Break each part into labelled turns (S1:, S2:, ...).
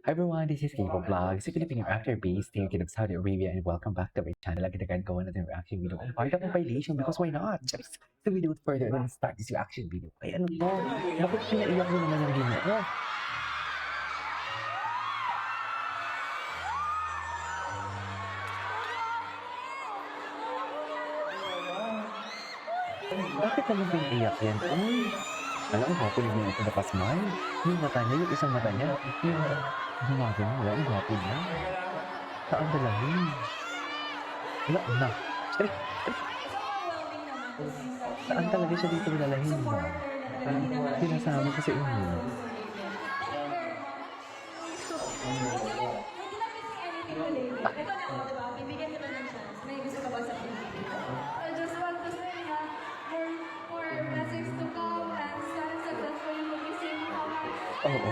S1: Hi everyone, this is Kibo Vlogs, a Filipino actor based here in Saudi Arabia, and welcome back to my channel. Agad gawa natin yung reaction video. Part of compilation because why not? Just so we do it further and start this reaction video. Ay ano to? Bakit pinaiyak mo naman yung ginoo? Bakit naman pinaiyak yan? Uy! Alam ko, gwapo niya yung pinapasmile. Yung mata niya, yung isang mata niya. Yung gumawa niya, ang gwapo niya. Saan dalawin? Wala na. Saan talaga siya dito lalahin mo? Pinasama ko sa inyo.
S2: Bibigyan kita ng chance. May gusto ka ba sa Pilipinas? I just want to say na more blessings to come and sana successful yung mag-isip mo.
S1: Oo.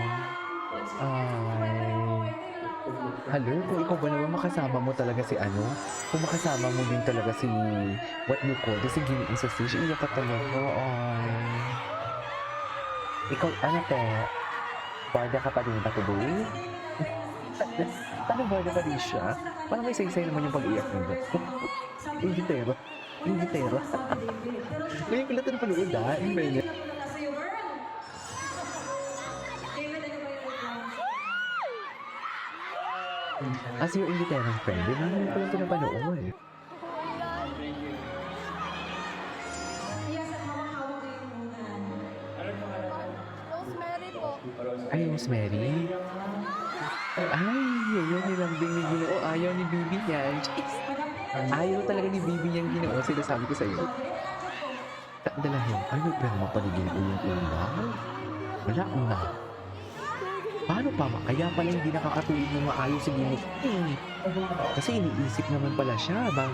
S1: Hello, kung ikaw ba naman makasama mo talaga si ano? Kung makasama mo din talaga si what you call, si Gini sa stage, iyak ka talaga. Ay. Ikaw, ano te? Barda ka pa din ba today? Paano barda pa din siya? Parang may saysay naman yung pag-iyak nito. Ingitero. Ingitero. Ngayon ko lang ito napanood ha? In fairness. As your ingiterong friend, di ba ngayon ko lang ito napanood?
S2: Rosemary po.
S1: Ay, Rosemary? Ay, ayaw nilang din ni Ginoo. Ayaw ni Bibi niyan. Ayaw talaga ni Bibi niyang Ginoo. Sinasabi ko sa'yo. Dalahin. Ay, may pera pa ni Ginoo yung ulang. Wala na. Paano pa ma? Kaya pala hindi nakakatuwid ng maayos si Ginoo. Kasi iniisip naman pala siya. Ay,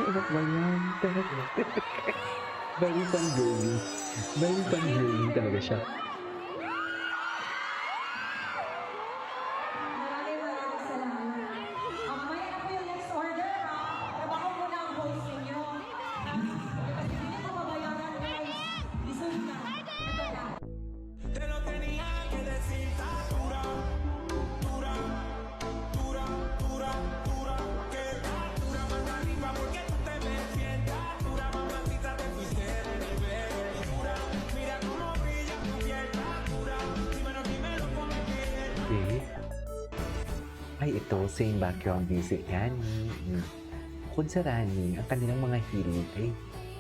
S1: ano ba yan? Very fun-girling. Very fun-girling talaga siya.
S2: Maraming salamat. Mamaya na po yung next order, ha? Trabaho mo na ang voice ninyo. Kasi hindi ko mabayaran, guys. Listen na. Ito na.
S3: Te lo tenía que decir, está dura, dura, dura, dura, dura, que está dura más arriba porque tú te ves bien, está dura, mamacita, te fuiste de nivel, dura, mira cómo brilla tu piel, está dura, dímelo con mi piel.
S1: Okay. Ay, ito, same background music yan. Kung sa Rani, ang kanilang mga hilig ay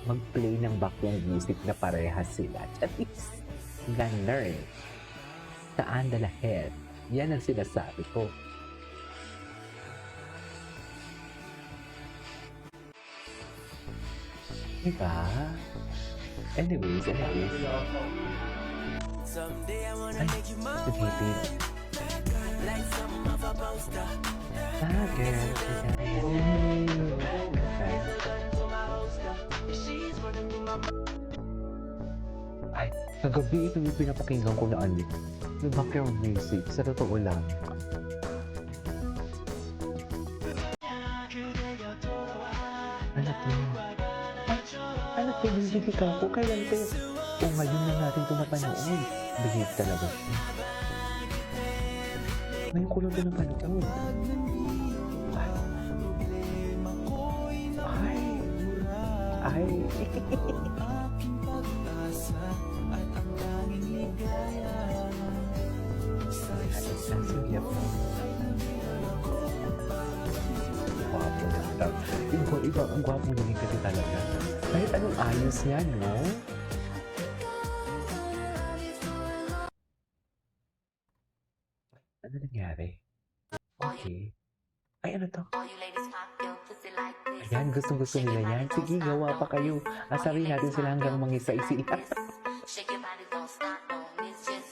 S1: mag-play ng background music na parehas sila. At least, ganun. Saan dalahet? Yan ang sinasabi ko. Diba? Anyways.
S3: Someday I wanna
S1: Ay,
S3: make you my
S1: naghitig.
S3: like something off a poster.
S1: Ah, girl.
S3: She's running through my
S1: Ay, kagabi ito yung pinapakinggan ko na ano. Yung background music, sa totoo lang. Ano to? Ano to? Hindi ka ako. Kailan to? O ngayon lang natin ito napanood. Behave talaga siya. Ngayon ko lang ito napanood. Ay. Ay. Ay. Sasuya po. Gwapo na ito. Iba, ang gwapo na rin kasi talaga. Kahit anong ayos niya, no? Ano nangyari? Okay. Ay, ano to? Ayan, gustong-gusto nila yan. Sige, gawa pa kayo. Asarin natin sila hanggang mangisay sila.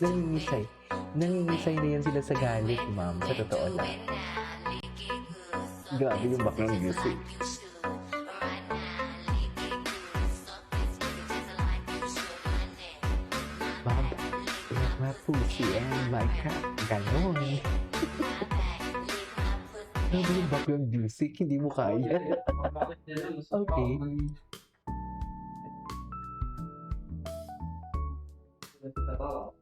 S1: Nangingisay. Nangingisay na yan sila sa galit, ma'am. Sa totoo lang. Grabe yung background music. Ma'am, like my pussy and my cat. Ganon. Ano yung background music? Hindi mo kaya. Okay. Hello?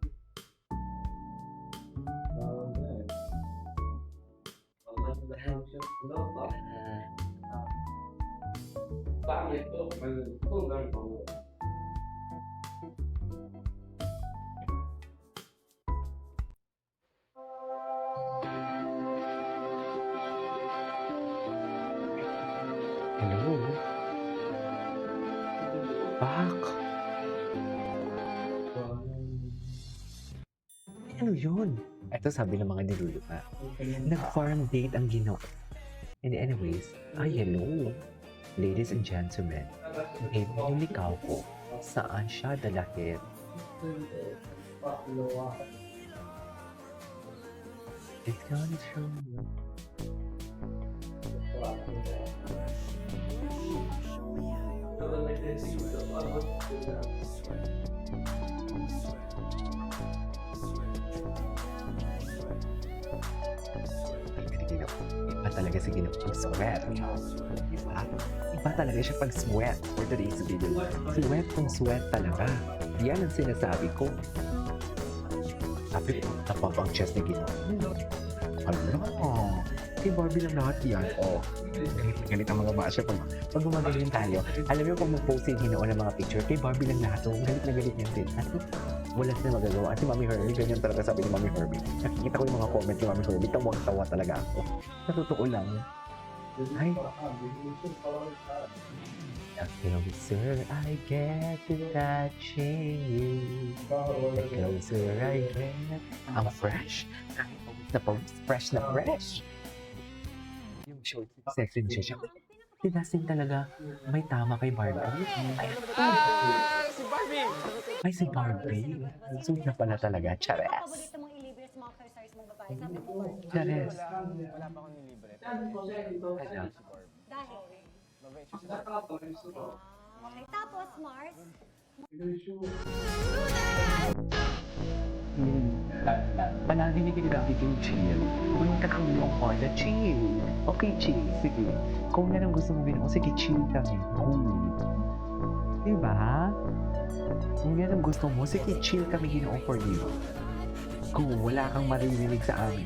S1: Bak? Ano yun? Ito sabi ng mga nilulupa. Nag-farm date ang ginawa. And anyways, hello. Ladies and gentlemen, babe, yung likaw ko, saan siya dalahin? It's gonna show you. Iba talaga si Gino pag sweat. Iba talaga siya pag sweat for today's video. Sweat kung sweat talaga. Yan ang sinasabi ko. Sabi ko, tapang ang chest ni Gino. Ano? Si Barbie lang lahat yan. Galit ang mga basya pag gumagaling tayo. Alam niyo kung mag-post si Gino ng mga picture, kay Barbie lang lahat. Galit na galit yan din. Wala sila magagawa. Si Mami Herbie, ganyan talaga sabi ni Mami Herbie. Nakikita ko yung mga comment ni Mami Herbie, tawang-tawa talaga ako. Sa totoo lang. Ay. The closer I get to touching you, the closer I get. Ang fresh. Fresh na fresh. Yung short, sexy siya. Si Dustin talaga may tama kay Barbie.
S4: Si Barbie!
S1: Ay, si Barbie. Sweet na pala talaga. Chares.
S5: Paborito mong ilibre sa mga ka-stars mong babae. Sabi mo,
S1: Chares.
S4: Wala pa akong nilibre.
S1: Ano?
S5: dahil.
S4: Mabait siya.
S5: Okay, tapos Mars,
S1: Palagi ni kailangan yung chill. Kung kakawin ko na chill. Okay, chill. Sige. Kung yan ang gusto mo ginawa, sige, chill kami. Cool. Diba? Kung yan ang gusto mo, sige, chill kami ginawa for you. Kung wala kang maririnig sa amin.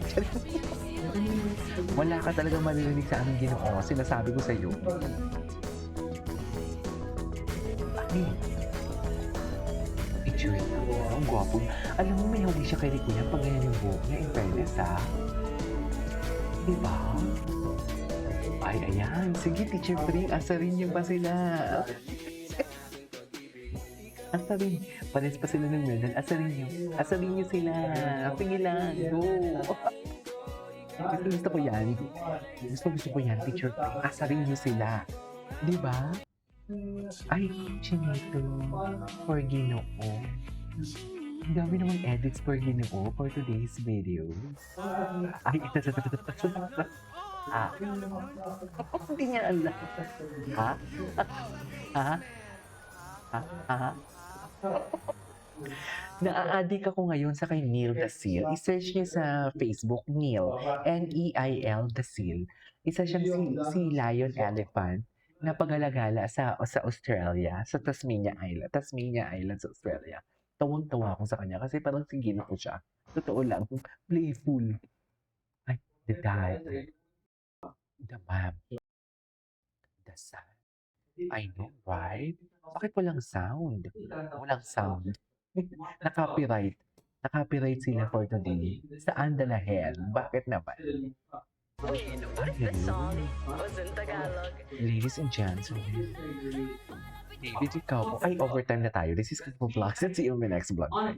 S1: Wala ka talaga maririnig sa amin ginawa. Sinasabi ko sa'yo. Ay. Picture niya. Ang gwapo. Alam mo, may hawig siya kay Rico niya pag ganyan yung buhok niya. In fairness, ha? Diba? Ay, ayan. Sige, Teacher Pring. Asarin niyo ba sila? Asarin. Pares pa sila ng medal. Asarin niyo. Asarin niyo sila. Sige lang. Go. Gusto ko yan. Gusto ko yan, Teacher Pring. Asarin niyo sila. Diba? Ay, Chinito. For Ginoo. Ang dami naman edits for Ginoo for today's video. Ay, ito. Hindi niya alam. Ha? Ha? Na-addict ako ngayon sa kay Neil the Seal. I-search niyo sa Facebook, Neil. Neil the Seal. Isa siyang si Lion Elephant na pag-alagala sa Australia, sa Tasmania Island sa Australia. Tawang-tawa ako sa kanya kasi parang sigil ko siya. Totoo lang, playful. Ay, the dad, the mom, the son. I know, right? Bakit walang sound? Walang sound. Na-copyright. Na-copyright sila for today. Saan dalahin? Bakit naman?
S6: Wait, what if the song was in Tagalog?
S1: Ladies and gentlemen, David, ikaw po. Ay, overtime na tayo. This is Kupo Vlogs and see you in my next vlog.